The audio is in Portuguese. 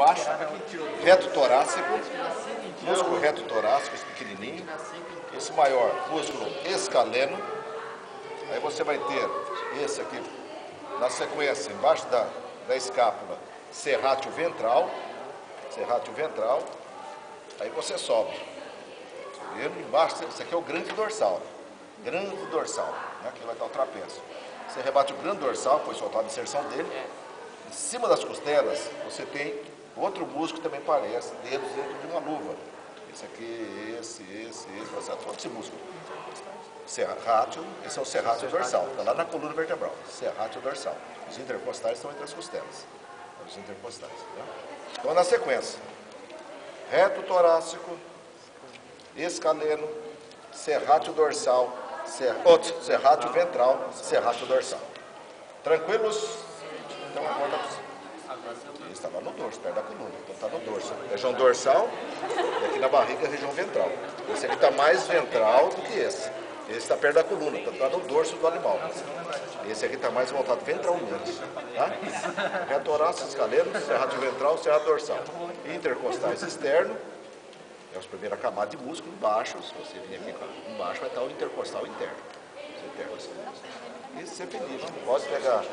baixo, reto torácico, músculo reto torácico, esse pequenininho. Esse maior, músculo escaleno. Aí você vai ter esse aqui, na sequência, embaixo da escápula, serrátil ventral. Serrátil ventral. Aí você sobe. Vendo? Embaixo, esse aqui é o grande dorsal. Grande dorsal, né? Aqui vai estar o trapézio. Você rebate o grande dorsal, depois soltar a inserção dele. Em cima das costelas, você tem outro músculo que também parece dedos dentro de uma luva. Esse aqui, esse, todo esse músculo. Serrátil, esse é o serrátil dorsal, está lá na coluna vertebral. Serrátil dorsal. Os intercostais estão entre as costelas. Os intercostais. Né? Então, na sequência, reto torácico, escaleno, serrátil dorsal, serrátil ventral, serrátil dorsal. Tranquilos? Então, agora está lá no dorso, perto da coluna. Então está no dorso. Região dorsal e aqui na barriga a região ventral. Esse aqui está mais ventral do que esse. Esse está perto da coluna, está no dorso do animal. Esse aqui está mais voltado ventralmente. Tá? Reto torácico, escaleno, serrátil ventral, serrátil dorsal. Intercostais externo. É a primeira camada de músculo embaixo. Se você vir aqui embaixo, vai estar o intercostal interno. Isso é feliz. Pode pegar lá.